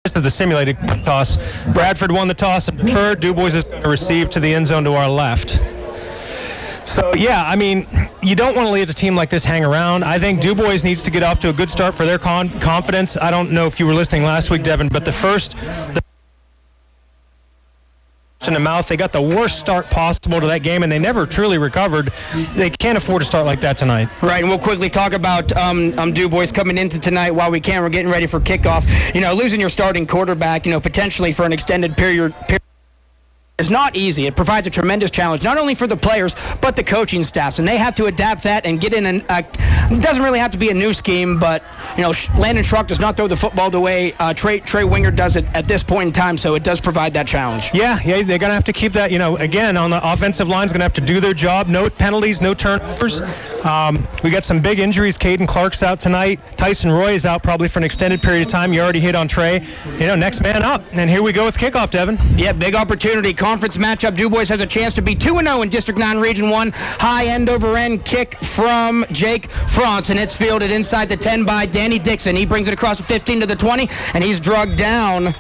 This is the simulated toss. Bradford won the toss and preferred. DuBois is going to receive to the end zone to our left. So, yeah, I mean, you don't want to leave a team like this hang around. I think DuBois needs to get off to a good start for their confidence. I don't know if you were listening last week, Devin, but the in the mouth, they got the worst start possible to that game, and they never truly recovered. They can't afford to start like that tonight. Right, and we'll quickly talk about DuBois coming into tonight while we can. We're getting ready for kickoff. You know, losing your starting quarterback, potentially for an extended period is not easy. It provides a tremendous challenge, not only for the players, but the coaching staffs, and they have to adapt that and get in it doesn't really have to be a new scheme, but, Landon Schrock does not throw the football the way Trey Winger does it at this point in time, so it does provide that challenge. Yeah, they're going to have to keep that, again, on the offensive line is going to have to do their job. No penalties, no turnovers. We got some big injuries. Caden Clark's out tonight. Tyson Roy is out probably for an extended period of time. You already hit on Trey. Next man up. And here we go with kickoff, Devin. Yeah, big opportunity. Conference matchup. DuBois has a chance to be 2-0 in District 9 Region 1. High end-over-end kick from Jake France, and it's fielded inside the 10 by Danny Dixon. He brings it across the 15 to the 20, and he's drugged down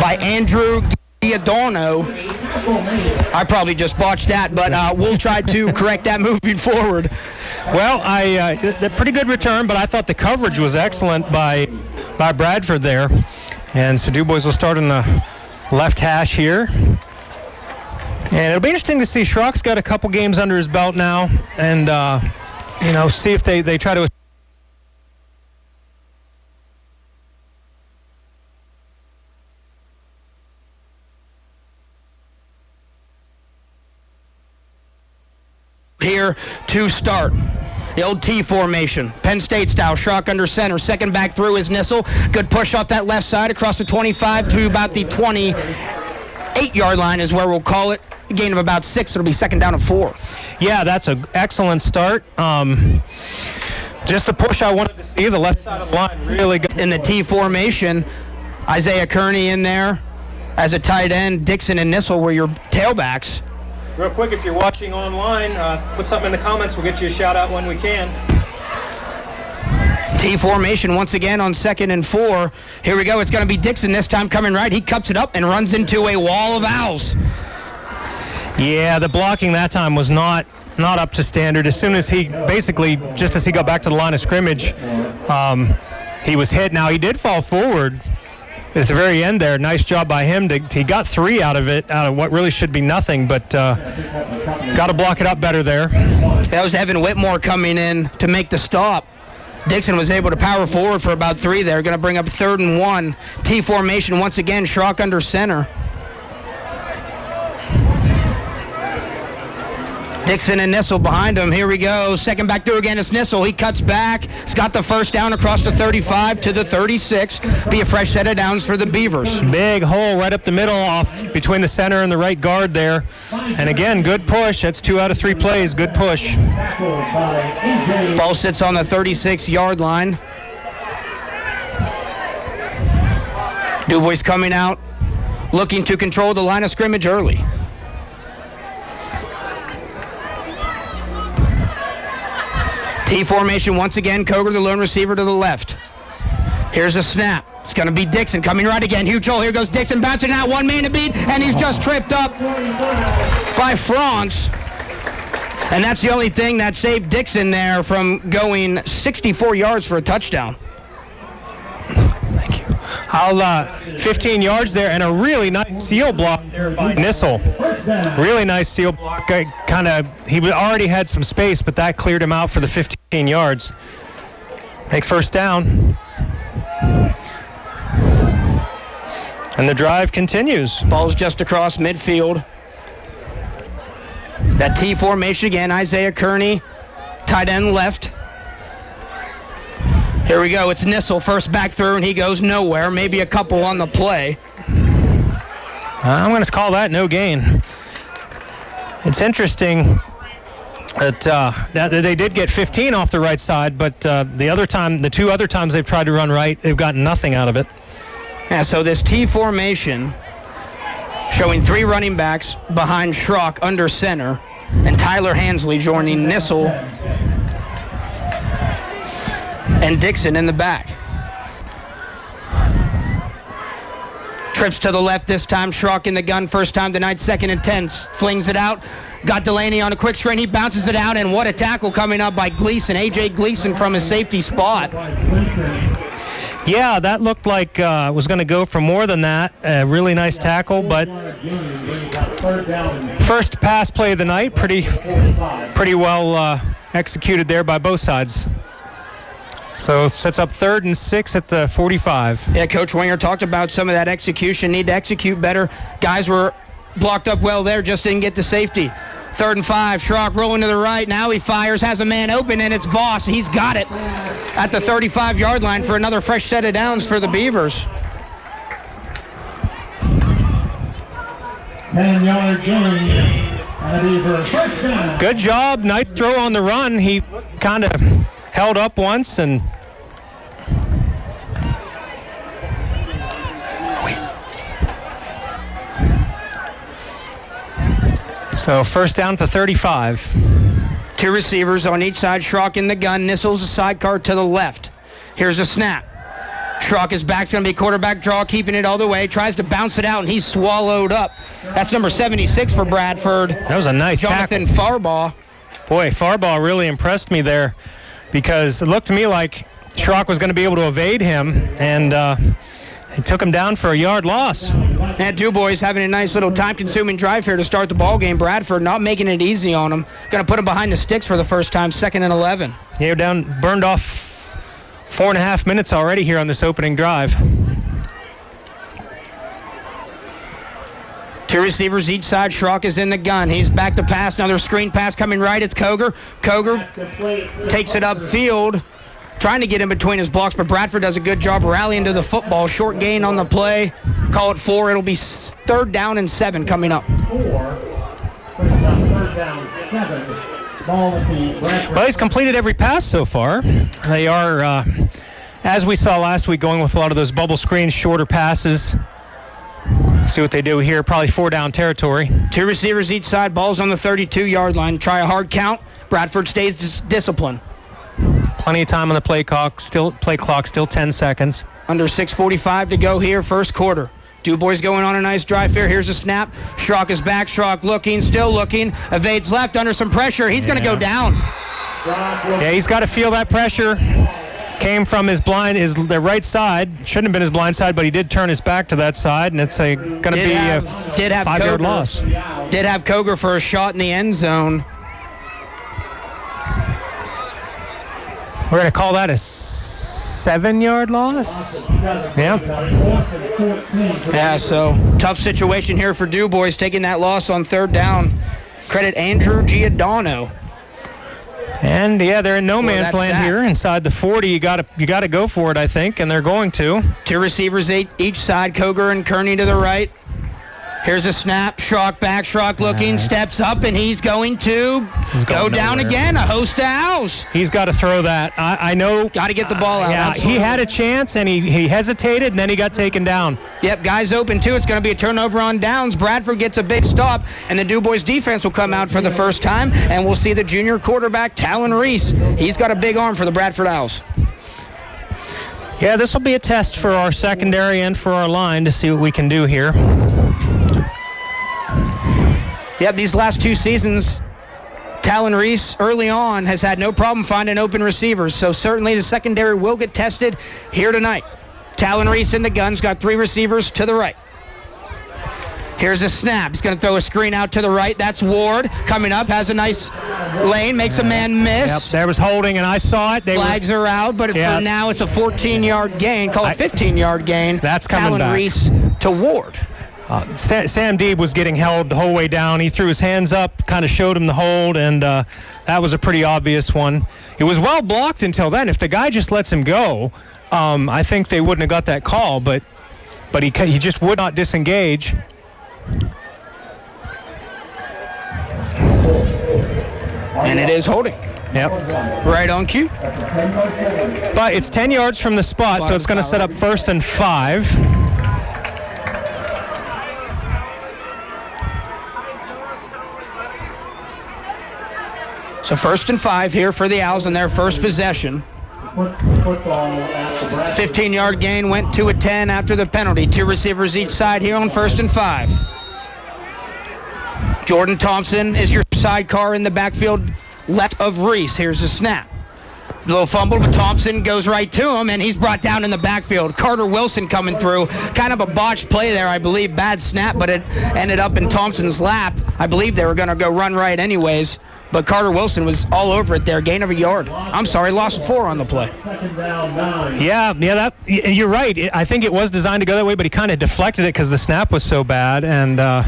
by Andrew Giordano. I probably just botched that, but we'll try to correct that moving forward. Well, a pretty good return, but I thought the coverage was excellent by Bradford there. And so DuBois will start in the left hash here. And it'll be interesting to see. Schrock's got a couple games under his belt now, and see if they try to. Here to start. The old T formation, Penn State style, Schrock under center. Second back through is Nissel. Good push off that left side across the 25 to about the 28-yard line is where we'll call it. A gain of about 6. It'll be second down and 4. Yeah, that's an excellent start. Just the push I wanted to see. The left side of the line really good. In the T formation, Isaiah Kearney in there as a tight end. Dixon and Nissel were your tailbacks. Real quick, if you're watching online, put something in the comments. We'll get you a shout out when we can. T formation once again on 2nd and 4. Here we go. It's going to be Dixon this time coming right. He cuts it up and runs into a wall of owls. Yeah, the blocking that time was not up to standard. As soon as just as he got back to the line of scrimmage, he was hit. Now, he did fall forward at the very end there. Nice job by him. He got 3 out of it, out of what really should be nothing, but got to block it up better there. That was Evan Whitmore coming in to make the stop. Dixon was able to power forward for about 3 there. Going to bring up 3rd and 1. T formation once again. Schrock under center. Dixon and Nissel behind him. Here we go. Second back through again. It's Nissel. He cuts back. He's got the first down across the 35 to the 36. Be a fresh set of downs for the Beavers. Big hole right up the middle off between the center and the right guard there. And again, good push. That's 2 out of 3 plays. Good push. Ball sits on the 36-yard line. DuBois coming out, looking to control the line of scrimmage early. T formation once again. Koger, the lone receiver, to the left. Here's a snap. It's going to be Dixon coming right again. Huge hole. Here goes Dixon bouncing out. 1 man to beat, and he's just tripped up by France. And that's the only thing that saved Dixon there from going 64 yards for a touchdown. Thank you. 15 yards there, and a really nice seal block there by Nissel. Really nice seal block. He already had some space, but that cleared him out for the 15 yards. Makes first down. And the drive continues. Ball's just across midfield. That T formation again. Isaiah Kearney, tight end left. Here we go. It's Nissel, first back through, and he goes nowhere. Maybe a couple on the play. I'm going to call that no gain. It's interesting that they did get 15 off the right side, but the 2 other times they've tried to run right, they've gotten nothing out of it. Yeah, so this T formation showing 3 running backs behind Schrock under center, and Tyler Hansley joining Nissel and Dixon in the back. Trips to the left this time. Schrock in the gun. First time tonight. 2nd and 10. Flings it out. Got Delaney on a quick strain. He bounces it out. And what a tackle coming up by Gleason. A.J. Gleason from his safety spot. Yeah, that looked like it was going to go for more than that. A really nice tackle, but first pass play of the night. Pretty well executed there by both sides. So sets up 3rd and 6 at the 45. Yeah, Coach Winger talked about some of that execution. Need to execute better. Guys were blocked up well there, just didn't get the safety. 3rd and 5. Schrock rolling to the right. Now he fires, has a man open, and it's Voss. He's got it at the 35-yard line for another fresh set of downs for the Beavers. 10-yard gain. Good job. Nice throw on the run. He kind of held up once and so first down to 35. 2 receivers on each side. Schrock in the gun. Nissel's a sidecar to the left. Here's a snap. Schrock is back. It's going to be quarterback draw, keeping it all the way. Tries to bounce it out, and he's swallowed up. That's number 76 for Bradford. That was a nice Jonathan tackle. Farbaugh. Boy, Farbaugh really impressed me there because it looked to me like Schrock was going to be able to evade him, and he took him down for a yard loss. And DuBois having a nice little time-consuming drive here to start the ball game. Bradford not making it easy on him. Going to put him behind the sticks for the first time, 2nd and 11. Yeah, burned off 4.5 minutes already here on this opening drive. 2 receivers each side. Schrock is in the gun. He's back to pass. Another screen pass coming right. It's Koger. Koger takes it upfield, trying to get in between his blocks, but Bradford does a good job rallying to the football. Short gain on the play. Call it 4. It'll be 3rd down and 7 coming up. 3rd down, 7. Well, he's completed every pass so far. They are, as we saw last week, going with a lot of those bubble screens, shorter passes. See what they do here. Probably 4-down territory. 2 receivers each side. Ball's on the 32-yard line. Try a hard count. Bradford stays disciplined. Plenty of time on the play clock. Still 10 seconds. Under 6:45 to go here, first quarter. DuBois going on a nice drive here. Here's a snap. Schrock is back. Schrock looking, still looking. Evades left under some pressure. He's going to go down. Yeah, he's got to feel that pressure. Came from the right side. Shouldn't have been his blind side, but he did turn his back to that side, and it's going to be a 5-yard loss. Did have Koger for a shot in the end zone. We're going to call that a 7-yard loss? Yeah. Yeah, so tough situation here for DuBois, taking that loss on 3rd down. Credit Andrew Giordano. And yeah, they're in no man's land here inside the 40. You got to go for it, I think, and they're going to. 2 receivers each side. Koger and Kearney to the right. Here's a snap. Schrock back. Schrock looking, steps up, and he's going to go down again. A host to house. He's got to throw that. I know. Got to get the ball out. Yeah, he had a chance, and he hesitated, and then he got taken down. Yep, guys open, too. It's going to be a turnover on downs. Bradford gets a big stop, and the DuBois defense will come out for the first time, and we'll see the junior quarterback, Talon Reese. He's got a big arm for the Bradford Owls. Yeah, this will be a test for our secondary and for our line to see what we can do here. Yep, these last 2 seasons, Talon Reese early on has had no problem finding open receivers, so certainly the secondary will get tested here tonight. Talon Reese in the gun's got 3 receivers to the right. Here's a snap. He's going to throw a screen out to the right. That's Ward coming up, has a nice lane, makes a man miss. Yep, there was holding, and I saw it. Flags are out, but for now it's a 14-yard gain. Call it 15-yard gain. That's coming Talon back. Reese to Ward. Sam Deeb was getting held the whole way down. He threw his hands up, kind of showed him the hold, and that was a pretty obvious one. It was well blocked until then. If the guy just lets him go, I think they wouldn't have got that call, but he just would not disengage. And it is holding. Yep. Right on cue. But it's 10 yards from the spot, so it's going to set up 1st and 5. So 1st and 5 here for the Owls in their first possession. Football at the Bradford. 15-yard gain, went to a 10 after the penalty. 2 receivers each side here on 1st and 5. Jordan Thompson is your sidecar in the backfield left of Reese. Here's the snap. A little fumble, but Thompson goes right to him, and he's brought down in the backfield. Carter Wilson coming through. Kind of a botched play there, I believe. Bad snap, but it ended up in Thompson's lap. I believe they were going to go run right anyways, but Carter Wilson was all over it there. Gain of a yard. I'm sorry, lost 4 on the play. Second down, 9. Yeah, you're right. I think it was designed to go that way, but he kind of deflected it because the snap was so bad, and yeah,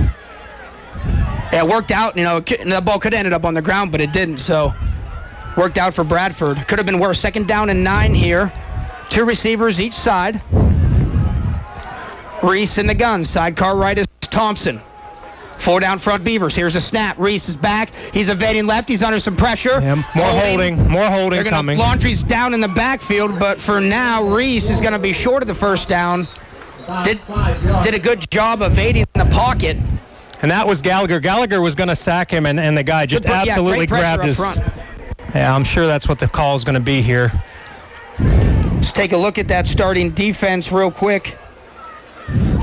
it worked out. The ball could have ended up on the ground, but it didn't, so worked out for Bradford. Could have been worse. 2nd down and 9 here. 2 receivers each side. Reese in the gun. Sidecar right is Thompson. 4 down front Beavers. Here's a snap. Reese is back. He's evading left. He's under some pressure. Yeah, more holding coming. Laundry's down in the backfield, but for now, Reese is going to be short of the 1st down. Did a good job evading the pocket. And that was Gallagher. Gallagher was going to sack him, and the guy just absolutely grabbed his... Front. Yeah, I'm sure that's what the call is going to be here. Let's take a look at that starting defense real quick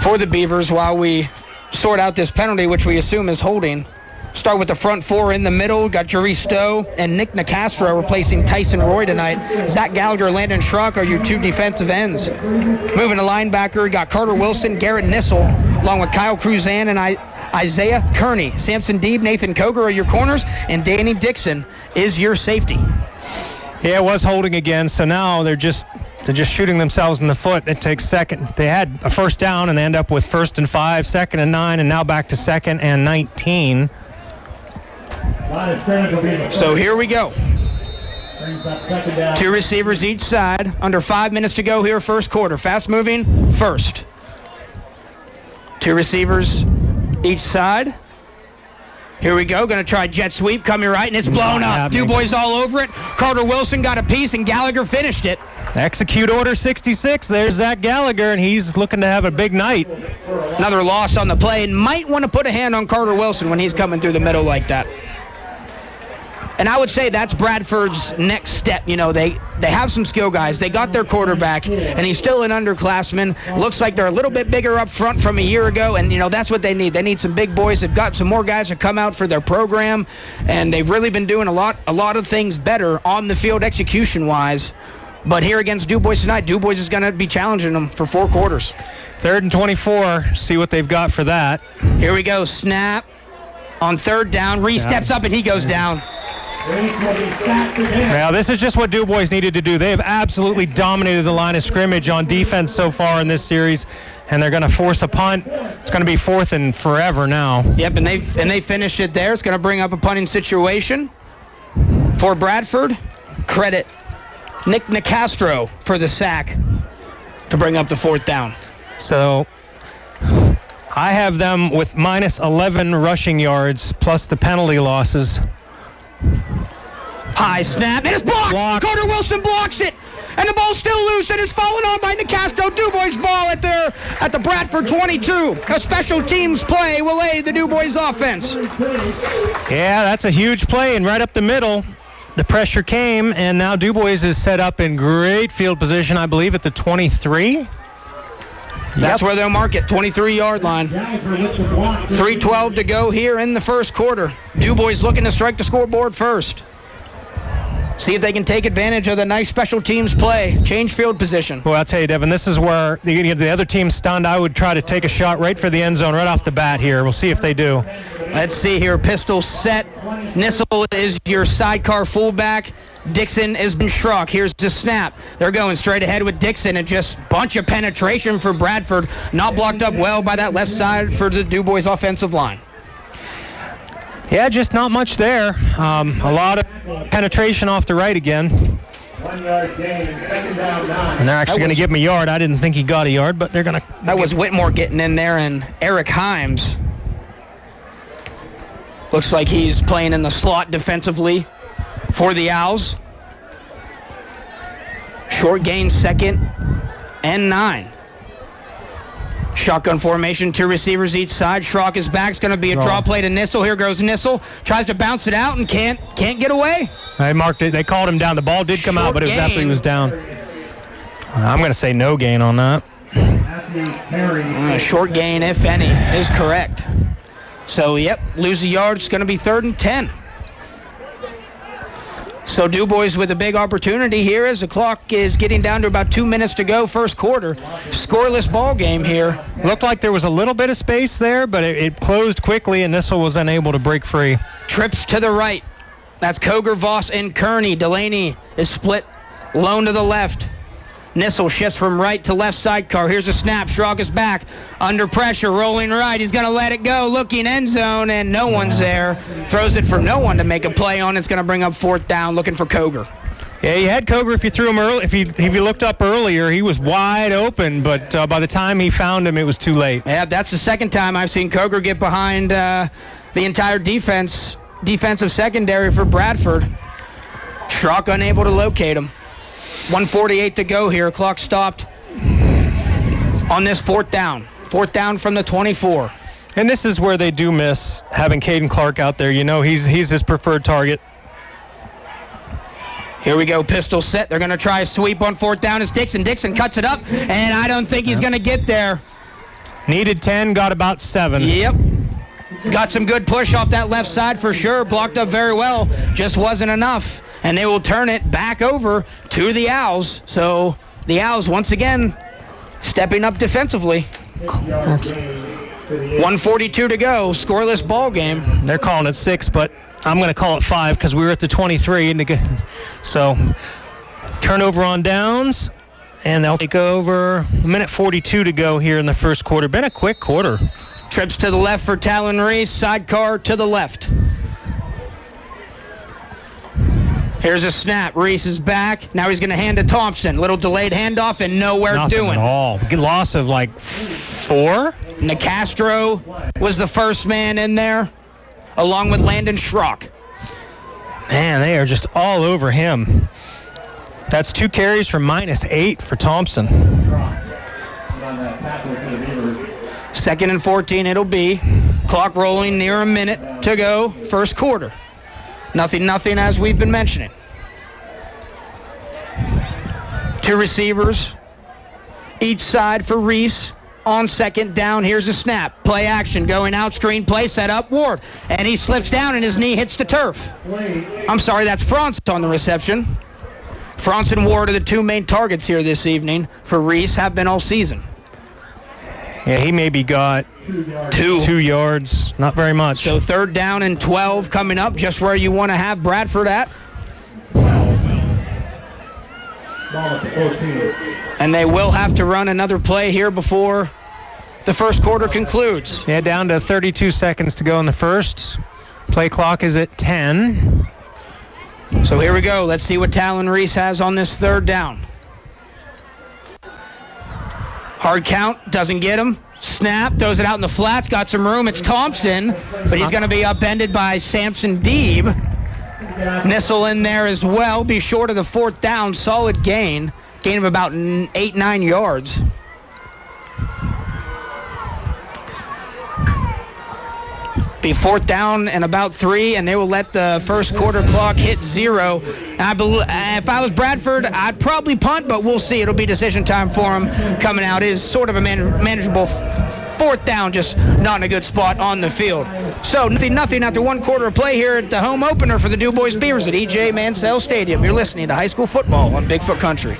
for the Beavers while we sort out this penalty, which we assume is holding. Start with the front 4 in the middle. Got Jerry Stowe and Nick Nicastro replacing Tyson Roy tonight. Zach Gallagher, Landon Schrock are your 2 defensive ends. Moving to linebacker, got Carter Wilson, Garrett Nissel, along with Kyle Cruzan and Isaiah Kearney. Samson Deeb, Nathan Koger are your corners, and Danny Dixon is your safety. Yeah, it was holding again, so now they're just shooting themselves in the foot. It takes second. They had a 1st down, and they end up with 1st and 5, 2nd and 9, and now back to 2nd and 19. So here we go. 2 receivers each side. Under 5 minutes to go here, 1st quarter. Fast moving, first. 2 receivers each side. Here we go. Going to try jet sweep. Coming right, and it's blown up. DuBois all over it. Carter Wilson got a piece, and Gallagher finished it. Execute order 66. There's Zach Gallagher, and he's looking to have a big night. Another loss on the play, and might want to put a hand on Carter Wilson when he's coming through the middle like that. And I would say that's Bradford's next step. They have some skill guys. They got their quarterback, and he's still an underclassman. Looks like they're a little bit bigger up front from a year ago, and, that's what they need. They need some big boys. They've got some more guys to come out for their program, and they've really been doing a lot of things better on the field execution-wise. But here against DuBois tonight, DuBois is going to be challenging them for 4 quarters. 3rd and 24. See what they've got for that. Here we go. Snap on 3rd down. Reese steps up, and he goes down. Now, this is just what DuBois needed to do. They have absolutely dominated the line of scrimmage on defense so far in this series, and they're going to force a punt. It's going to be 4th and forever now. Yep, and they finish it there. It's going to bring up a punting situation for Bradford. Credit Nick Nicastro for the sack to bring up the 4th down. So I have them with minus 11 rushing yards plus the penalty losses. High snap, and it's blocked. Carter Wilson blocks it, and the ball's still loose, and it's fallen on by Nicastro. DuBois ball at the Bradford 22. A special teams play will aid the DuBois offense. Yeah, that's a huge play, and right up the middle, the pressure came, and now DuBois is set up in great field position, I believe, at the 23. That's where they'll mark it, 23-yard line. 3:12 to go here in the 1st quarter. DuBois looking to strike the scoreboard first. See if they can take advantage of the nice special teams play. Change field position. Well, I'll tell you, Devin, this is where the other team's stunned. I would try to take a shot right for the end zone right off the bat here. We'll see if they do. Let's see here. Pistol set. Nissel is your sidecar fullback. Dixon has been Schrock. Here's the snap. They're going straight ahead with Dixon, and just bunch of penetration for Bradford. Not blocked up well by that left side for the DuBois offensive line. Yeah, just not much there. A lot of penetration off the right again. 1 yard gain, 2nd down, 9. And they're actually going to give him a yard. I didn't think he got a yard, but they're going to... That was Whitmore getting in there, and Eric Himes. Looks like he's playing in the slot defensively for the Owls. Short gain, 2nd and 9. Shotgun formation, 2 receivers each side. Schrock is back. It's going to be a draw play to Nissel. Here goes Nissel. Tries to bounce it out and can't get away. They marked it. They called him down. The ball did come out, but it was after he was down. I'm going to say no gain on that. A short gain, if any, is correct. So, yep, lose a yard. It's going to be 3rd and 10. So DuBois with a big opportunity here as the clock is getting down to about 2 minutes to go, first quarter. Scoreless ball game here. Looked like there was a little bit of space there, but it closed quickly, and Nissel was unable to break free. Trips to the right. That's Koger, Voss, and Kearney. Delaney is split lone to the left. Nissel shifts from right to left sidecar. Here's a snap. Schrock is back. Under pressure, rolling right. He's going to let it go. Looking end zone, and no one's there. Throws it for no one to make a play on. It's going to bring up 4th down, looking for Koger. Yeah, you had Koger if you threw him early. If you looked up earlier, he was wide open, but by the time he found him, it was too late. Yeah, that's the second time I've seen Koger get behind the entire defensive secondary for Bradford. Schrock unable to locate him. 1:48 to go here. Clock stopped on this 4th down. 4th down from the 24. And this is where they do miss having Caden Clark out there. You know, he's his preferred target. Here we go, pistol set. They're going to try a sweep on 4th down. It's Dixon. Dixon cuts it up, and I don't think he's going to get there. Needed 10, got about 7. Yep. Got some good push off that left side for sure. Blocked up very well. Just wasn't enough. And they will turn it back over to the Owls. So the Owls, once again, stepping up defensively. 1:42 to go. Scoreless ball game. They're calling it 6, but I'm going to call it 5 because we were at the 23. So turnover on downs, and they'll take over. A minute 42 to go here in the first quarter. Been a quick quarter. Trips to the left for Talon Reese. Sidecar to the left. Here's a snap. Reese is back. Now he's going to hand to Thompson. Little delayed handoff and nowhere Nothing doing. At all. Loss of like 4. Nicastro was the first man in there, along with Landon Schrock. Man, they are just all over him. That's 2 carries for -8 for Thompson. 2nd and 14 it'll be. Clock rolling near a minute to go, first quarter. Nothing as we've been mentioning. 2 receivers each side for Reese on 2nd down. Here's a snap. Play action going out, screen play, set up Ward. And he slips down and his knee hits the turf. I'm sorry, that's France on the reception. France and Ward are the 2 main targets here this evening for Reese, have been all season. Yeah, he maybe got 2 yards, not very much. So 3rd down and 12 coming up, just where you want to have Bradford at. And they will have to run another play here before the first quarter concludes. Yeah, down to 32 seconds to go in the first. Play clock is at 10. So here we go. Let's see what Talon Reese has on this 3rd down. Hard count, doesn't get him. Snap, throws it out in the flats, got some room. It's Thompson, but he's going to be upended by Samson Deeb. Nissel in there as well. Be short of the 4th down. Solid gain. Gain of about 8-9 yards. Be 4th down and about 3, and they will let the first quarter clock hit 0. If I was Bradford, I'd probably punt, but we'll see. It'll be decision time for him coming out. It is sort of a manageable 4th down, just not in a good spot on the field. So nothing after 1 quarter of play here at the home opener for the DuBois Beavers at E.J. Mansell Stadium. You're listening to high school football on Bigfoot Country.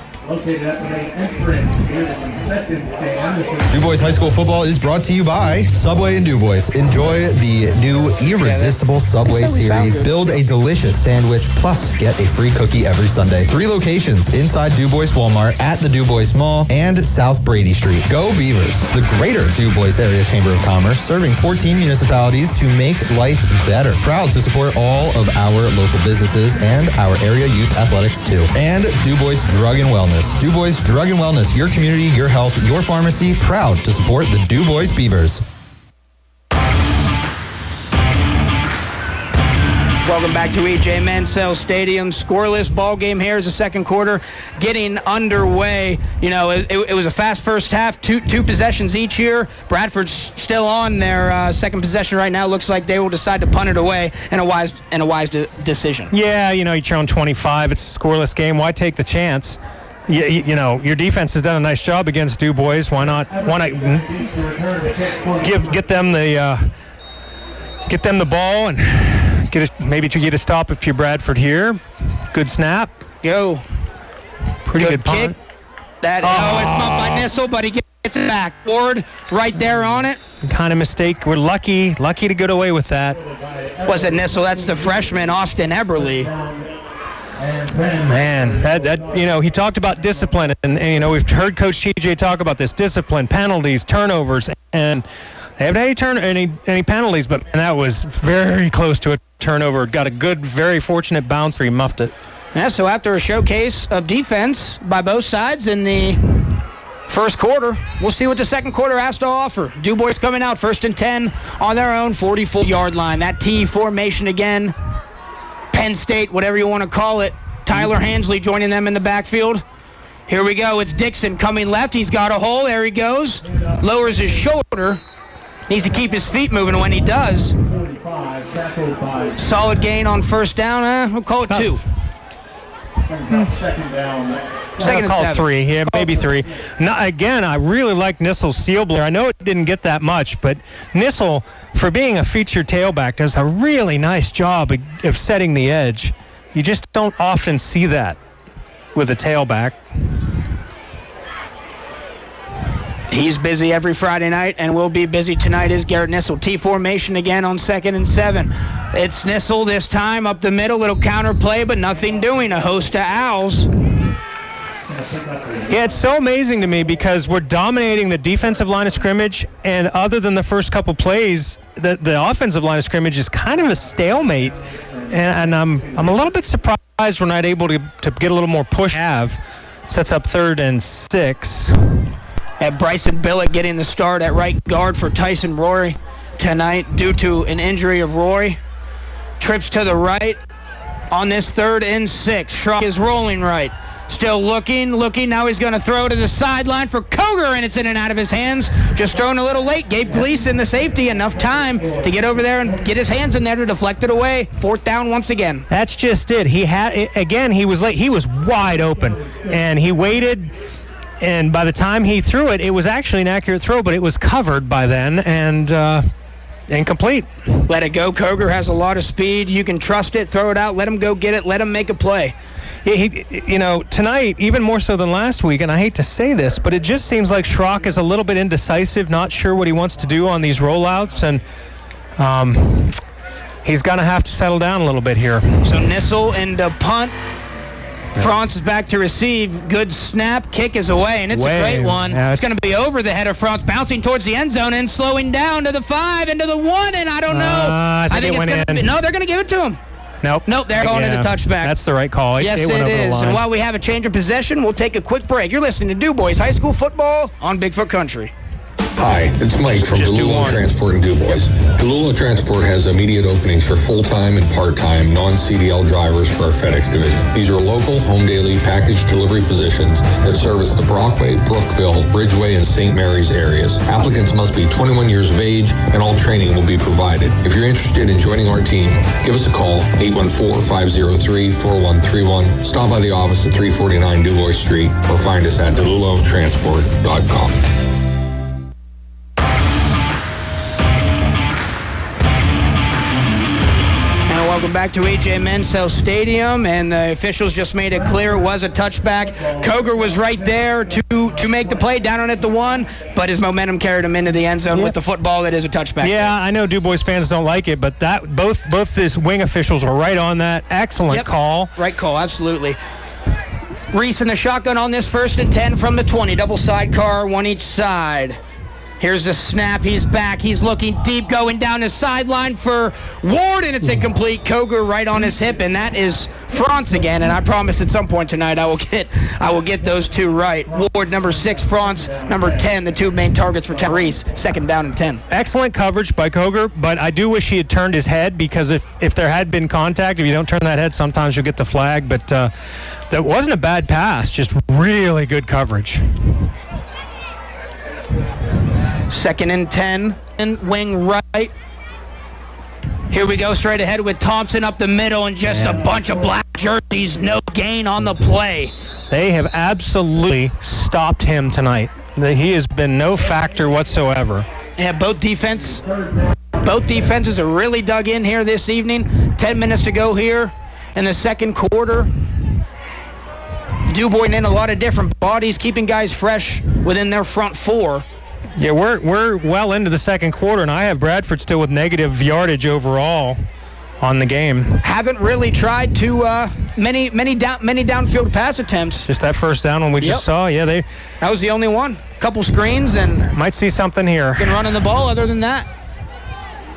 DuBois High School Football is brought to you by Subway and DuBois. Enjoy the new Irresistible Subway series. Build a delicious sandwich, plus get a free cookie every Sunday. 3 locations inside DuBois Walmart, at the DuBois Mall, and South Brady Street. Go Beavers! The Greater DuBois Area Chamber of Commerce, serving 14 municipalities to make life better. Proud to support all of our local businesses and our area youth athletics too. And DuBois Drug and Wellness. DuBois Drug and Wellness, your community, your health, your pharmacy, proud to support the DuBois Beavers. Welcome back to E.J. Mansell Stadium. Scoreless ball game here as the second quarter getting underway. You know, it was a fast first half, two possessions each here. Bradford's still on their second possession right now. Looks like they will decide to punt it away, and a wise decision. Yeah, you know, you're on 25. It's a scoreless game. Why take the chance? You know, your defense has done a nice job against DuBois. Why not get them the ball and maybe get a stop if you're Bradford here. Good snap. Go. Pretty good punt. Kick. It's not by Nissel, but he gets it back. Ward right there on it. Kind of mistake. We're lucky to get away with that. Was it Nissel? That's the freshman, Austin Eberle. Man, that you know, he talked about discipline, and you know, we've heard Coach TJ talk about this discipline, penalties, turnovers, and they haven't had any penalties, but that was very close to a turnover. Got a good, very fortunate bouncer. He muffed it. Yeah, so after a showcase of defense by both sides in the first quarter, we'll see what the second quarter has to offer. DuBois coming out 1st and 10 on their own 44-yard line. That T formation again. Penn State, whatever you want to call it. Tyler Hansley joining them in the backfield. Here we go. It's Dixon coming left. He's got a hole. There he goes. Lowers his shoulder. Needs to keep his feet moving when he does. Solid gain on first down. We'll call it 2. Second and 7. 3. Yeah, maybe 3. Now, again, I really like Nissel's seal blur. I know it didn't get that much, but Nissel, for being a featured tailback, does a really nice job of setting the edge. You just don't often see that with a tailback. He's busy every Friday night and will be busy tonight is Garrett Nissel. T formation again on 2nd and 7. It's Nissel this time up the middle. Little counter play, but nothing doing. A host of Owls. Yeah, it's so amazing to me because we're dominating the defensive line of scrimmage, and other than the first couple plays, the offensive line of scrimmage is kind of a stalemate, and I'm a little bit surprised we're not able to get a little more push. Sets up 3rd and 6. And Bryson Billett getting the start at right guard for Tyson Rory tonight due to an injury of Roy. Trips to the right on this 3rd and 6. Schrock is rolling right. Still looking. Now he's going to throw to the sideline for Koger, and it's in and out of his hands. Just thrown a little late. Gave Gleason, the safety, enough time to get over there and get his hands in there to deflect it away. 4th down once again. That's just it. He was late. He was wide open, and he waited. And by the time he threw it, it was actually an accurate throw, but it was covered by then and incomplete. Let it go. Koger has a lot of speed. You can trust it. Throw it out. Let him go get it. Let him make a play. You know, tonight, even more so than last week, and I hate to say this, but it just seems like Schrock is a little bit indecisive, not sure what he wants to do on these rollouts, and he's going to have to settle down a little bit here. So Nissel and a punt. France is back to receive. Good snap. Kick is away, and it's a great one. Yeah, it's going to be over the head of France, bouncing towards the end zone and slowing down to the 5 and to the 1, and I don't know. I think it's going to be. No, they're going to give it to him. Nope, they're going to the touchback. That's the right call. Yes, it is. And while we have a change of possession, we'll take a quick break. You're listening to DuBois High School Football on Bigfoot Country. Hi, it's Mike from DeLulo Transport in DuBois. DeLulo Transport has immediate openings for full-time and part-time non-CDL drivers for our FedEx division. These are local, home daily, package delivery positions that service the Brockway, Brookville, Bridgeway, and St. Mary's areas. Applicants must be 21 years of age, and all training will be provided. If you're interested in joining our team, give us a call, 814-503-4131. Stop by the office at 349 DuBois Street, or find us at delulotransport.com. Welcome back to E.J. Mansell Stadium, and the officials just made it clear it was a touchback. Koger was right there to make the play down on at the 1, but his momentum carried him into the end zone with the football. That is a touchback. Yeah, I know DuBois fans don't like it, but that both these wing officials were right on that. Excellent call. Right call, absolutely. Reese in the shotgun on this 1st and 10 from the 20. Double sidecar, one each side. Here's the snap. He's back. He's looking deep, going down the sideline for Ward, and it's incomplete. Koger right on his hip, and that is Franz again. And I promise at some point tonight I will get those two right. Ward, number 6, Franz, number 10, the two main targets for Reese. 2nd down and 10. Excellent coverage by Koger, but I do wish he had turned his head, because if there had been contact, if you don't turn that head, sometimes you'll get the flag. But that wasn't a bad pass, just really good coverage. 2nd and 10, and wing right. Here we go, straight ahead with Thompson up the middle, and just a bunch of black jerseys. No gain on the play. They have absolutely stopped him tonight. He has been no factor whatsoever. Yeah, both defenses are really dug in here this evening. 10 minutes to go here in the second quarter. DuBois in a lot of different bodies, keeping guys fresh within their front four. Yeah, we're well into the second quarter, and I have Bradford still with negative yardage overall on the game. Haven't really tried to many downfield pass attempts. Just that first down one we just saw. Yeah, that was the only one. Couple screens and might see something here. Been running the ball. Other than that,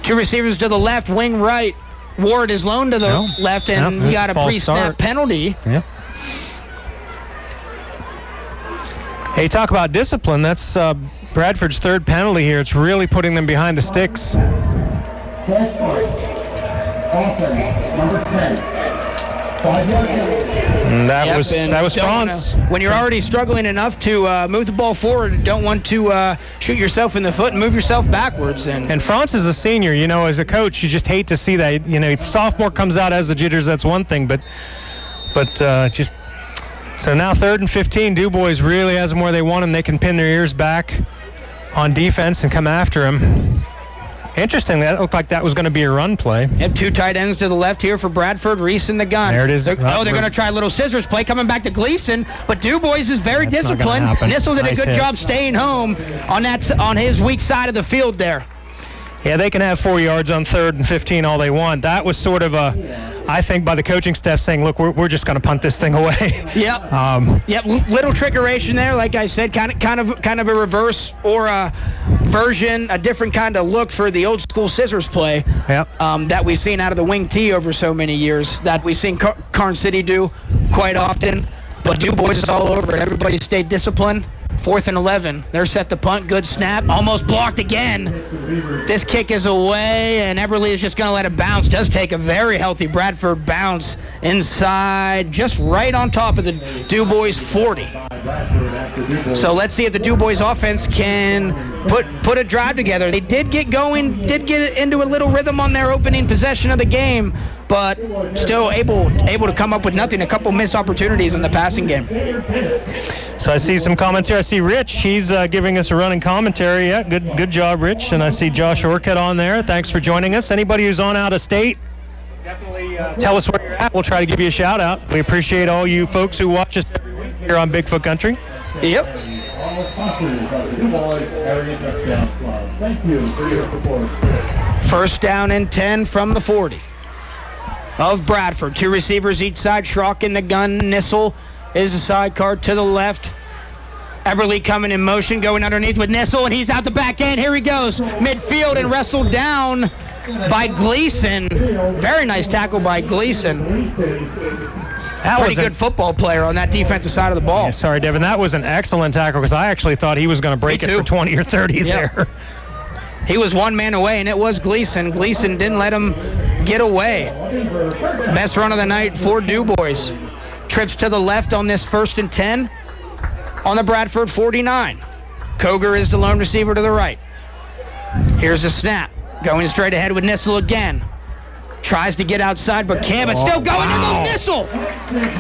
2 receivers to the left, wing right. Ward is loaned to the left, and we got a pre-snap penalty. Yeah. Hey, talk about discipline. That's Bradford's 3rd penalty here. It's really putting them behind the sticks. False start. Offense, number 10. 5 yards. And that was Franz. When you're already struggling enough to move the ball forward, don't want to shoot yourself in the foot and move yourself backwards. And Franz is a senior. You know, as a coach, you just hate to see that. You know, if sophomore comes out as the jitters, that's one thing. But just... So now 3rd and 15, DuBois really has them where they want them. They can pin their ears back on defense and come after him. Interesting, that looked like that was going to be a run play. Yep, 2 tight ends to the left here for Bradford. Reese in the gun. There it is. They're going to try a little scissors play coming back to Gleason, but DuBois is very disciplined. Nissel did a good job staying home on his weak side of the field there. Yeah, they can have 4 yards on 3rd and 15 all they want. That was sort of I think by the coaching staff saying, look, we're just going to punt this thing away. Yep. Little trickeration there, like I said, kind of a reverse or a version, a different kind of look for the old school scissors play. Yep. That we've seen out of the wing T over so many years, that we've seen Karn City do quite often. But DuBois is all over it. Everybody stayed disciplined. 4th and 11. They're set to punt. Good snap. Almost blocked again. This kick is away, and Eberle is just going to let it bounce. Does take a very healthy Bradford bounce inside, just right on top of the DuBois 40. So let's see if the DuBois offense can put a drive together. They did get going, did get into a little rhythm on their opening possession of the game, but still able to come up with nothing. A couple missed opportunities in the passing game. So I see some comments here. I see Rich. He's giving us a running commentary. Yeah, good job, Rich. And I see Josh Orcutt on there. Thanks for joining us. Anybody who's on out of state, definitely tell us where you're at. We'll try to give you a shout out. We appreciate all you folks who watch us every week here on Bigfoot Country. Yep. All sponsors of the DuBois Area Touchdown Club. Thank you for your support. 1st down and 10 from the 40 of Bradford. 2 receivers each side. Schrock in the gun. Nissel is a sidecar to the left. Eberle coming in motion, going underneath with Nissel, and he's out the back end. Here he goes, midfield, and wrestled down by Gleason. Very nice tackle by Gleason. Pretty good football player on that defensive side of the ball. Yeah, sorry, Devin. That was an excellent tackle, because I actually thought he was going to break it for 20 or 30 there. He was one man away, and it was Gleason. Gleason didn't let him get away. Best run of the night for DuBois. Trips to the left on this 1st and 10 on the Bradford 49. Koger is the lone receiver to the right. Here's a snap. Going straight ahead with Nissel again. Tries to get outside, but can't. But still going. There goes Nissel.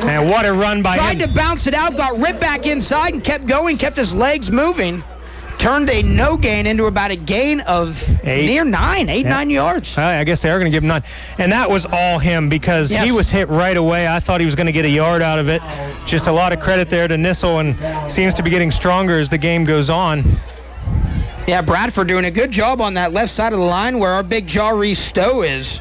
And what a run by him. Tried to bounce it out, got ripped back inside, and kept going, kept his legs moving. Turned a no gain into about a gain of 9 yards. I guess they are going to give him 9. And that was all him, because he was hit right away. I thought he was going to get a yard out of it. Just a lot of credit there to Nissel, and seems to be getting stronger as the game goes on. Yeah, Bradford doing a good job on that left side of the line where our big jaw Reese Stowe is.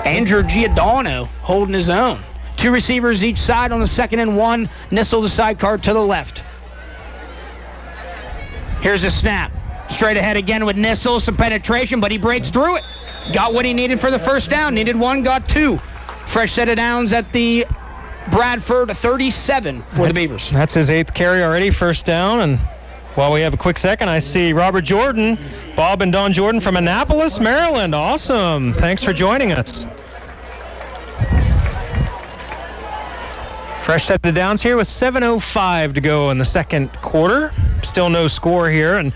Andrew Giordano holding his own. 2 receivers each side on the 2nd and 1. Nissel the sidecar to the left. Here's a snap. Straight ahead again with Nissel. Some penetration, but he breaks through it. Got what he needed for the first down. Needed one, got two. Fresh set of downs at the Bradford 37 for the Beavers. That's his 8th carry already, first down. And while we have a quick second, I see Robert Jordan, Bob and Don Jordan from Annapolis, Maryland. Awesome. Thanks for joining us. Fresh set of downs here with 7:05 to go in the second quarter. Still no score here, and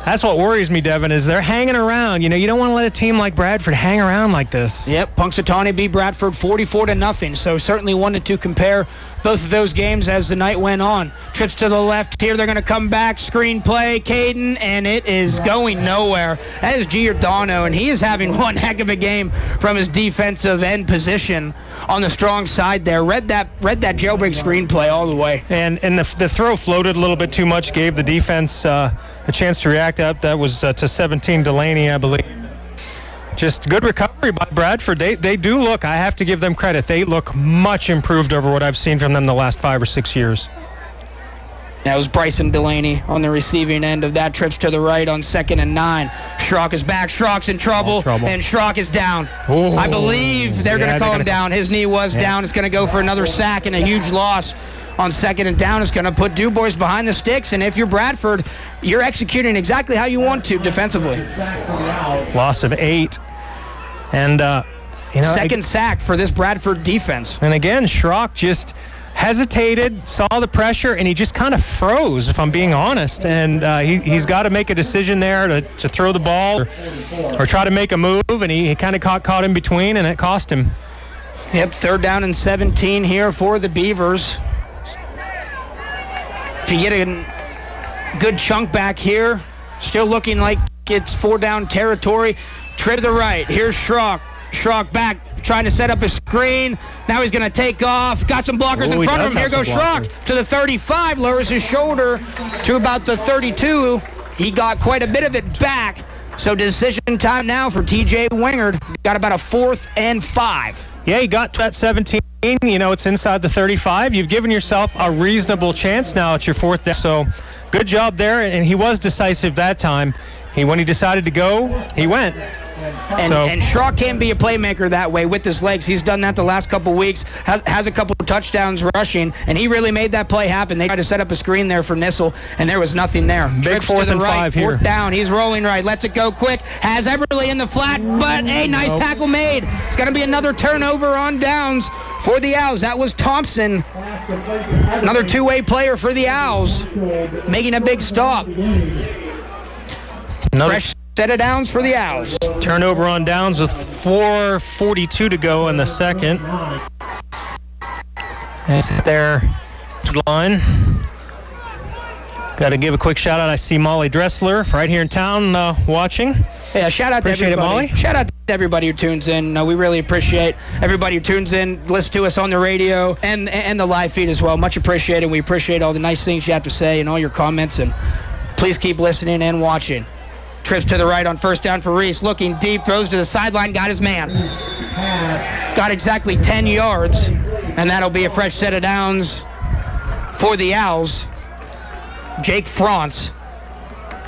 that's what worries me, Devin, is they're hanging around. You know, you don't want to let a team like Bradford hang around like this. Yep, Punxsutawney beat Bradford 44-0, so certainly wanted to compare both of those games as the night went on. Trips to the left here, they're going to come back, screen play, Caden, and it is going nowhere. That is Giordano, and he is having one heck of a game from his defensive end position on the strong side there. Read that jailbreak screen play all the way. And the throw floated a little bit too much, gave the defense a chance to react up. That was to 17 Delaney, I believe. Just good recovery by Bradford. They do look, I have to give them credit, they look much improved over what I've seen from them the last 5 or 6 years. That was Bryson Delaney on the receiving end of that. Trips to the right on 2nd and 9. Schrock is back. Schrock's in trouble. And Schrock is down. Ooh. I believe they're going to call him down. His knee was down. It's going to go for another sack and a huge loss on 2nd and down. It's going to put DuBois behind the sticks. And if you're Bradford, you're executing exactly how you want to defensively. Loss of 8. And, second sack for this Bradford defense. And again, Schrock just hesitated, saw the pressure, and he just kind of froze, if I'm being honest. And he's got to make a decision there to throw the ball or try to make a move, and he kind of caught in between, and it cost him. Yep, 3rd down and 17 here for the Beavers. If you get a good chunk back here, still looking like it's 4-down territory. Trip to the right. Here's Schrock. Schrock back, trying to set up a screen. Now he's going to take off. Got some blockers in front of him. Here goes Schrock to the 35. Lowers his shoulder to about the 32. He got quite a bit of it back. So decision time now for TJ Wingard. Got about a 4th and 5. Yeah, he got to that 17. You know, it's inside the 35. You've given yourself a reasonable chance now at your 4th down. So good job there. And he was decisive that time. When he decided to go, he went. And Schrock can be a playmaker that way with his legs. He's done that the last couple weeks. Has a couple touchdowns rushing, and he really made that play happen. They tried to set up a screen there for Nissel, and there was nothing there. Big 4th and 5 here. 4th down. He's rolling right. Lets it go quick. Has Everly in the flat, but a nice tackle made. It's going to be another turnover on downs for the Owls. That was Thompson, another two-way player for the Owls, making a big stop. Fresh set of downs for the Owls. Turnover on downs with 4:42 to go in the second. And there, line. Got to give a quick shout out. I see Molly Dressler right here in town watching. Yeah, shout out to everybody. Molly. Shout out to everybody who tunes in. We really appreciate everybody who tunes in, listen to us on the radio and the live feed as well. Much appreciated. We appreciate all the nice things you have to say and all your comments. And please keep listening and watching. Trips to the right on 1st down for Reese. Looking deep, throws to the sideline, got his man. Got exactly 10 yards, and that'll be a fresh set of downs for the Owls. Jake France,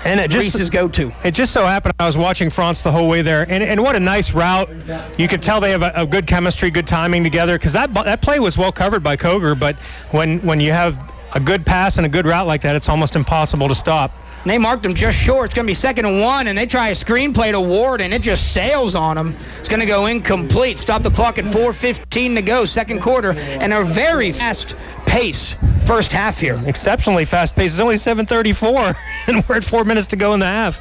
and Reese's go-to. It just so happened I was watching France the whole way there, and what a nice route. You could tell they have a good chemistry, good timing together, because that play was well covered by Koger, but when you have a good pass and a good route like that, it's almost impossible to stop. And they marked him just short. It's going to be 2nd and 1, and they try a screenplay to Ward, and it just sails on him. It's going to go incomplete. Stop the clock at 4:15 to go, second quarter, and a very fast pace first half here. Exceptionally fast pace. It's only 7:34, and we're at 4 minutes to go in the half.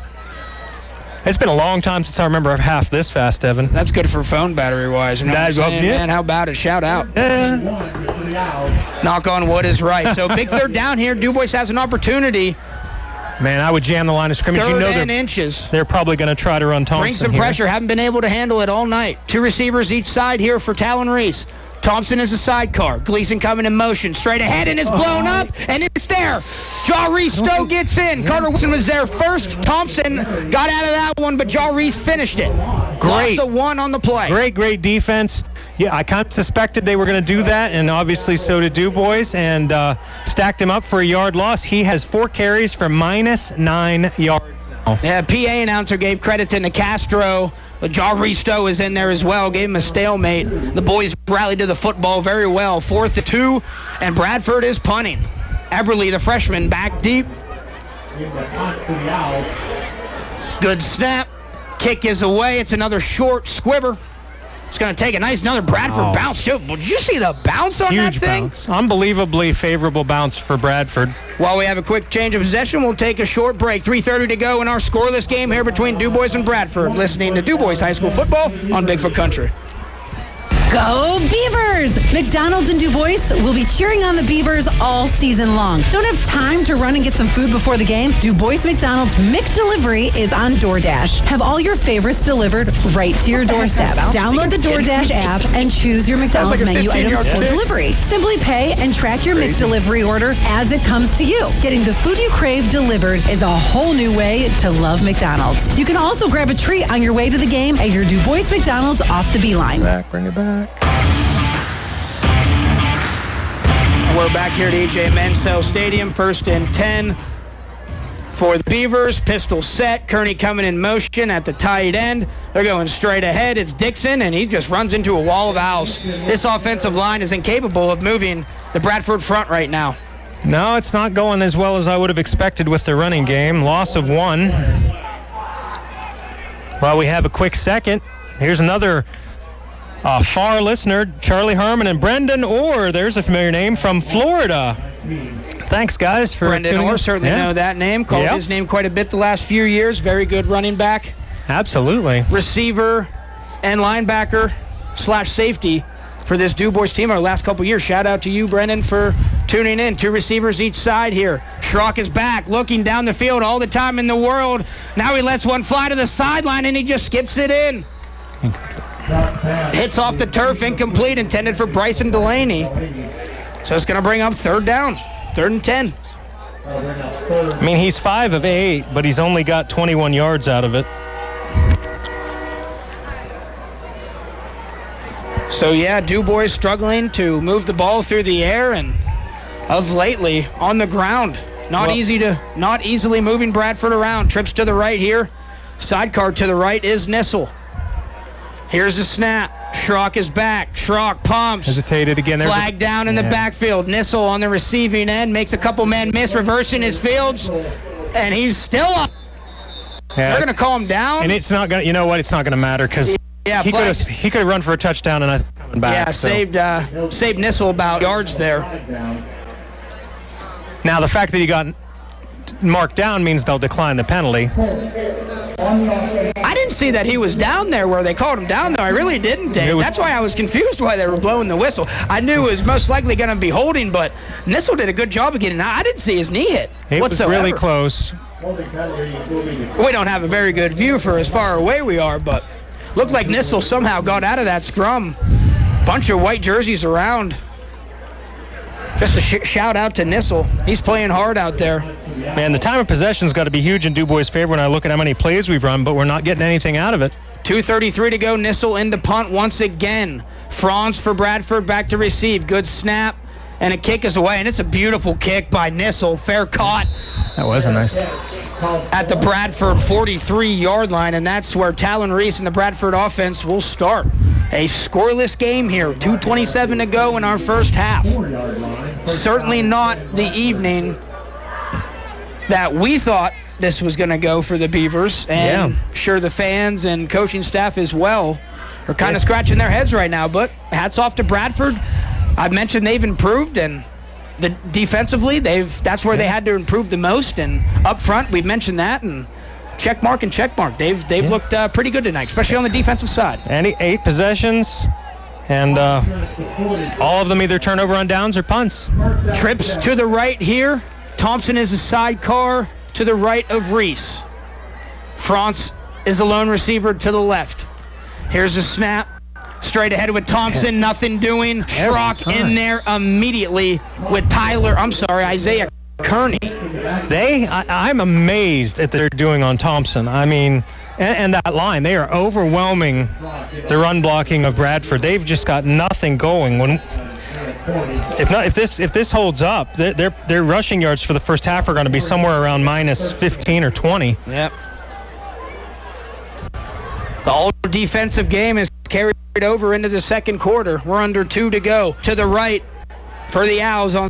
It's been a long time since I remember a half this fast, Evan. That's good for phone battery-wise. You know what I'm saying, man? How about it? Shout out. Knock on wood is right. So big 3rd down here. DuBois has an opportunity. Man, I would jam the line of scrimmage. 3rd inches. They're probably going to try to run Thompson. Bring some pressure. Haven't been able to handle it all night. 2 receivers each side here for Talon Reese. Thompson is a sidecar. Gleason coming in motion. Straight ahead, and it's blown up, and it's there. Jaw Reese Stowe gets in. Carter Wilson was there first. Thompson got out of that one, but Jaw Reese finished it. Great. Loss of 1 on the play. Great defense. Yeah, I kind of suspected they were going to do that, and obviously so did DuBois, and stacked him up for a yard loss. He has 4 carries for -9 yards now. Yeah, PA announcer gave credit to Nicastro. Jaristo is in there as well, gave him a stalemate. The boys rallied to the football very well. 4th and 2, and Bradford is punting. Eberly, the freshman, back deep. Good snap. Kick is away. It's another short squibber. It's going to take another Bradford bounce, too. Did you see the bounce on that thing? Bounce. Unbelievably favorable bounce for Bradford. While we have a quick change of possession, we'll take a short break. 3:30 to go in our scoreless game here between DuBois and Bradford. Listening to DuBois High School Football on Bigfoot Country. Go Beavers! McDonald's in DuBois will be cheering on the Beavers all season long. Don't have time to run and get some food before the game? DuBois McDonald's McDelivery is on DoorDash. Have all your favorites delivered right to your doorstep. Download the DoorDash app and choose your McDonald's menu items for delivery. Simply pay and track your McDelivery order as it comes to you. Getting the food you crave delivered is a whole new way to love McDonald's. You can also grab a treat on your way to the game at your DuBois McDonald's off the Beeline. Bring it back. We're back here at E.J. Mansell Stadium, 1st and 10 for the Beavers. Pistol set. Kearney coming in motion at the tight end. They're going straight ahead. It's Dixon, and he just runs into a wall of owls. This offensive line is incapable of moving the Bradford front right now. No, it's not going as well as I would have expected with the running game. Loss of 1. While we have a quick second, here's another far listener, Charlie Harmon and Brendan Orr. There's a familiar name from Florida. Thanks, guys, for Brendan tuning Orr, in. certainly know that name. Called his name quite a bit the last few years. Very good running back. Absolutely. Receiver and linebacker / safety for this DuBois team our last couple years. Shout out to you, Brendan, for tuning in. 2 receivers each side here. Schrock is back, looking down the field all the time in the world. Now he lets one fly to the sideline, and he just skips it in. Hits off the turf, incomplete, intended for Bryson Delaney. So it's going to bring up 3rd down, 3rd and 10. I mean, he's 5 of 8, but he's only got 21 yards out of it. So yeah, DuBois struggling to move the ball through the air, and of lately on the ground. Not easily moving Bradford around. Trips to the right here. Sidecar to the right is Nissel. Here's a snap. Schrock is back. Schrock pumps. Hesitated again. Flag down in the backfield. Nissel on the receiving end makes a couple men miss, reversing his fields, and he's still up. Yeah. They're going to call him down. And it's not going to, you know what, it's not going to matter because he could have run for a touchdown and I coming back. Yeah, saved Nissel about yards there. Now, the fact that he got marked down means they'll decline the penalty. I didn't see that he was down there where they called him down, though. I really didn't, Dave. That's why I was confused why they were blowing the whistle. I knew it was most likely going to be holding, but Nissel did a good job of getting out. I didn't see his knee hit whatsoever. Was really close. We don't have a very good view for as far away we are, but looked like Nissel somehow got out of that scrum. Bunch of white jerseys around. Just a shout out to Nissel. He's playing hard out there. Man, the time of possession's got to be huge in DuBois' favor when I look at how many plays we've run, but we're not getting anything out of it. 2:33 to go. Nissel into punt once again. Franz for Bradford back to receive. Good snap, and a kick is away, and it's a beautiful kick by Nissel. Fair caught. That was a nice at the Bradford 43-yard line, and that's where Talon Reese and the Bradford offense will start. A scoreless game here. 2:27 to go in our first half. Certainly not the evening that we thought this was going to go for the Beavers, and sure the fans and coaching staff as well are kind of scratching their heads right now, but hats off to Bradford. I've mentioned they've improved, and defensively that's where they had to improve the most, and up front we've mentioned that, and check mark. They've looked pretty good tonight, especially on the defensive side. And 8 possessions, and all of them either turnover on downs or punts. Trips to the right here. Thompson is a sidecar to the right of Reese. Franz is a lone receiver to the left. Here's a snap. Straight ahead with Thompson, nothing doing. Schrock in there immediately with Isaiah Kearney. I'm amazed at what they're doing on Thompson. I mean, and that line, they are overwhelming the run blocking of Bradford. They've just got nothing going. If this holds up, their rushing yards for the first half are going to be somewhere around minus 15 or 20. Yep. The whole defensive game is carried over into the second quarter. We're under 2 to go. To the right for the Owls on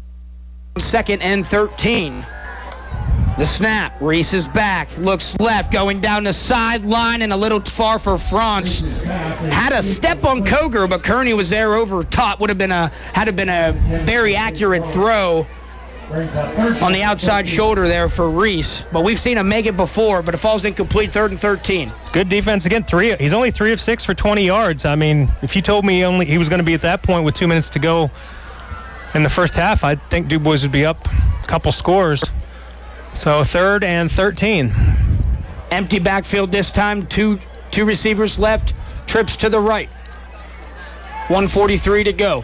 2nd and 13. The snap. Reese is back. Looks left. Going down the sideline and a little far for France. Had a step on Koger, but Kearney was there over top. Had been a very accurate throw on the outside shoulder there for Reese. But we've seen him make it before, but it falls incomplete. 3rd and 13. Good defense again. He's only 3 of 6 for 20 yards. I mean, if you told me he was going to be at that point with 2 minutes to go in the first half, I think DuBois would be up a couple scores. So 3rd and 13. Empty backfield this time. Two receivers left. Trips to the right. 1:43 to go.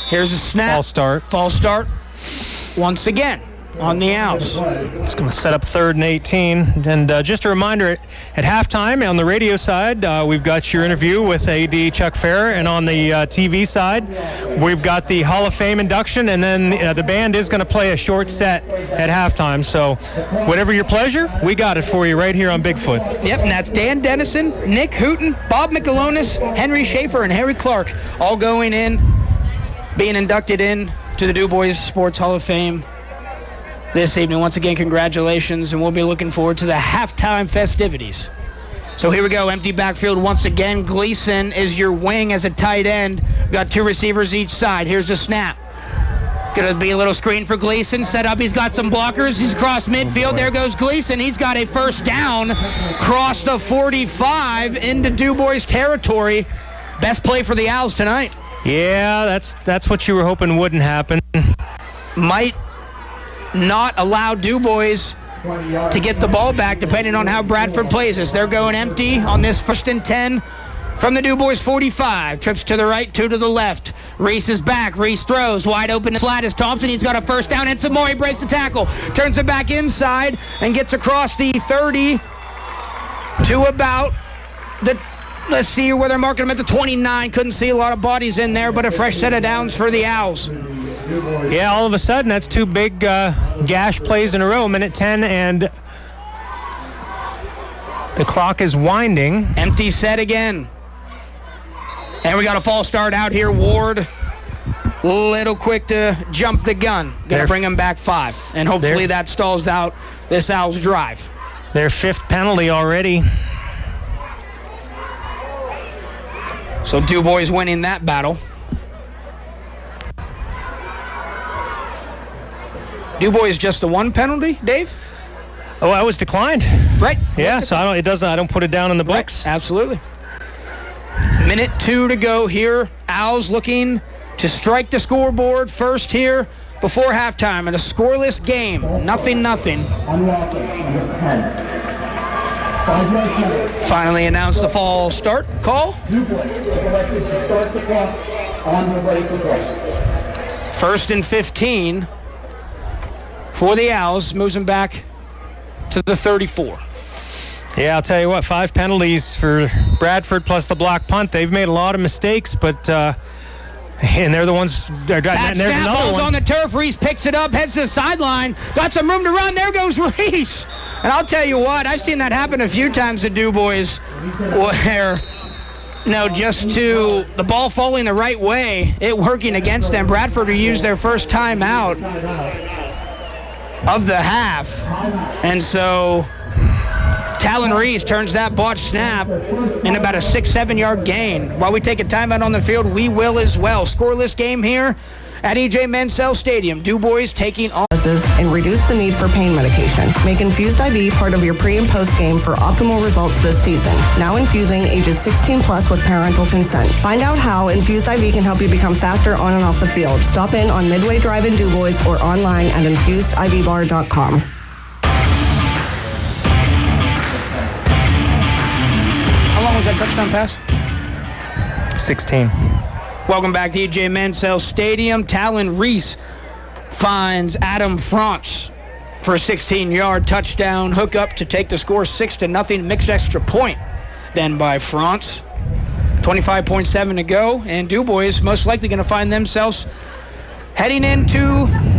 Here's a snap. False start. Once again on the Owls. It's going to set up 3rd and 18. And just a reminder, at halftime on the radio side, we've got your interview with AD Chuck Farrer, and on the TV side, we've got the Hall of Fame induction, and then the band is going to play a short set at halftime. So whatever your pleasure, we got it for you right here on Bigfoot. Yep, and that's Dan Dennison, Nick Hooten, Bob McAlonis, Henry Schaefer, and Harry Clark all going in, being inducted in to the DuBois Sports Hall of Fame this evening. Once again, congratulations, and we'll be looking forward to the halftime festivities. So here we go, empty backfield once again. Gleason is your wing as a tight end. We've got 2 receivers each side. Here's the snap. Going to be a little screen for Gleason. Set up, he's got some blockers. He's across midfield. There goes Gleason. He's got a first down. Crossed the 45 into DuBois territory. Best play for the Owls tonight. Yeah, that's what you were hoping wouldn't happen. Might not allow DuBois to get the ball back depending on how Bradford plays this. They're going empty on this 1st and 10 from the DuBois 45. Trips to the right, 2 to the left. Reese is back. Reese throws wide open and flat as Thompson. He's got a first down and some more. He breaks the tackle, turns it back inside and gets across the 30 to about the, let's see where they're marking him at the 29. Couldn't see a lot of bodies in there, but a fresh set of downs for the Owls. Yeah, all of a sudden, that's 2 big gash plays in a row. Minute 10, and the clock is winding. Empty set again. And we got a false start out here. Ward, little quick to jump the gun. Going to bring him back 5. And hopefully that stalls out this Owls drive. Their 5th penalty already. So DuBois winning that battle. DuBois just the 1 penalty, Dave? Oh, I was declined. Right. Yeah, so I don't put it down in the books. Right. Absolutely. Minute 2 to go here. Owls looking to strike the scoreboard first here before halftime in a scoreless game. 0-0. Finally announced the fall start call. 1st and 15 for the Owls. Moves them back to the 34. Yeah, I'll tell you what, 5 penalties for Bradford plus the block punt. They've made a lot of mistakes, but and they're the ones. That snap ball's on the turf. Reese picks it up, heads to the sideline. Got some room to run. There goes Reese. And I'll tell you what, I've seen that happen a few times at DuBois, where just to the ball falling the right way, it working against them. Bradford who used their first time out of the half, and so Talon Reese turns that botched snap in about a 6-7 yard gain. While we take a timeout on the field, we will as well. Scoreless game here at E.J. Mansell Stadium. DuBois taking on and reduce the need for pain medication. Make Infused IV part of your pre- and post-game for optimal results this season. Now infusing ages 16 plus with parental consent. Find out how Infused IV can help you become faster on and off the field. Stop in on Midway Drive in DuBois or online at InfusedIVBar.com. How long was that touchdown pass? 16. Welcome back to E.J. Mansell Stadium. Talon Reese finds Adam France for a 16-yard touchdown. Hook up to take the score 6-0. Mixed extra point then by France. 25.7 to go, and DuBois most likely going to find themselves heading into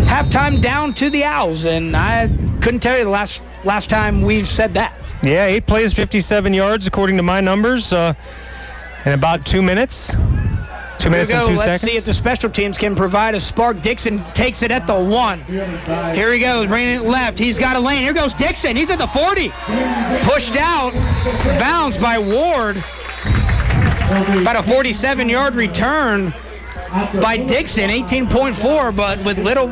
halftime down to the Owls, and I couldn't tell you the last time we've said that. Yeah, 8 plays, 57 yards according to my numbers in about 2 minutes. 2 minutes and 2 seconds. Let's see if the special teams can provide a spark. Dixon takes it at the 1. Here he goes, bringing it left. He's got a lane. Here goes Dixon. He's at the 40. Pushed out, bounced by Ward. About a 47-yard return by Dixon, 18.4, but with little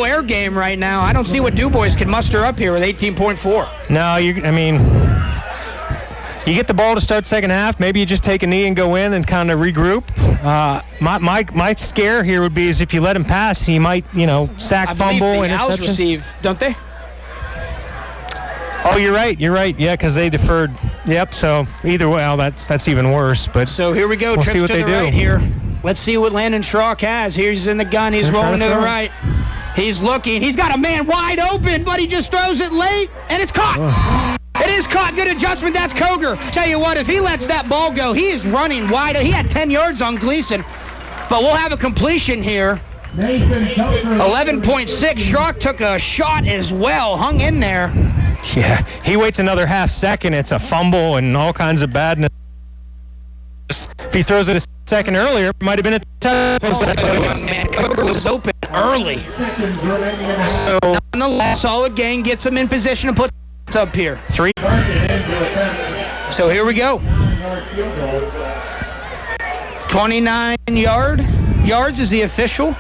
air game right now. I don't see what DuBois can muster up here with 18.4. No, you get the ball to start second half. Maybe you just take a knee and go in and kind of regroup. My scare here would be is if you let him pass, he might, sack, fumble, interception. The Owls receive, don't they? Oh, you're right. Yeah, because they deferred. Yep. So either way, that's even worse. But so here we go. We'll Trips see what to they the do. right here. Let's see what Landon Schrock has. He's in the gun. He's rolling to the right. He's looking. He's got a man wide open, but he just throws it late, and it's caught. It is caught. Good adjustment. That's Koger. Tell you what, if he lets that ball go, he is running wide. He had 10 yards on Gleason, but we'll have a completion here. 11.6. Schrock took a shot as well. Hung in there. Yeah, he waits another half second. It's a fumble and all kinds of badness. If he throws it a second earlier, it might have been a touchdown. Man, Koger was open early. So, nonetheless, solid gain gets him in position to put up here. 3. So here we go. 29 yards is the official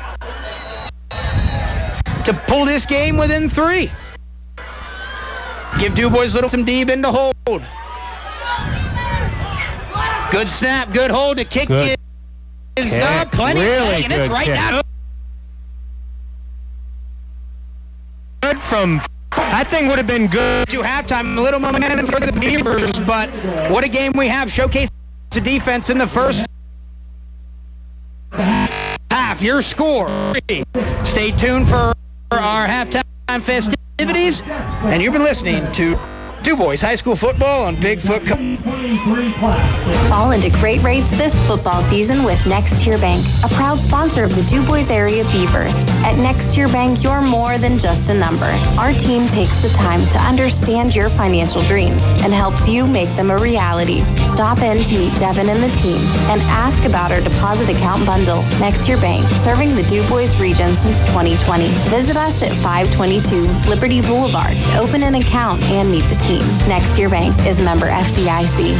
to pull this game within 3. Give DuBois some deep in to hold. Good snap, good hold. The kick is up. Plenty really and it's right down. Good from. That thing would have been good. To halftime, a little momentum for the Beavers, but what a game we have. Showcase the defense in the first half. Your score. Stay tuned for our halftime festivities, and you've been listening to DuBois High School Football on Bigfoot. Fall into great rates this football season with Next Tier Bank, a proud sponsor of the DuBois area Beavers. At Next Tier Bank, you're more than just a number. Our team takes the time to understand your financial dreams and helps you make them a reality. Stop in to meet Devin and the team and ask about our deposit account bundle. Next Tier Bank, serving the DuBois region since 2020. Visit us at 522 Liberty Boulevard to open an account and meet the team. Next Tier Bank is member FDIC.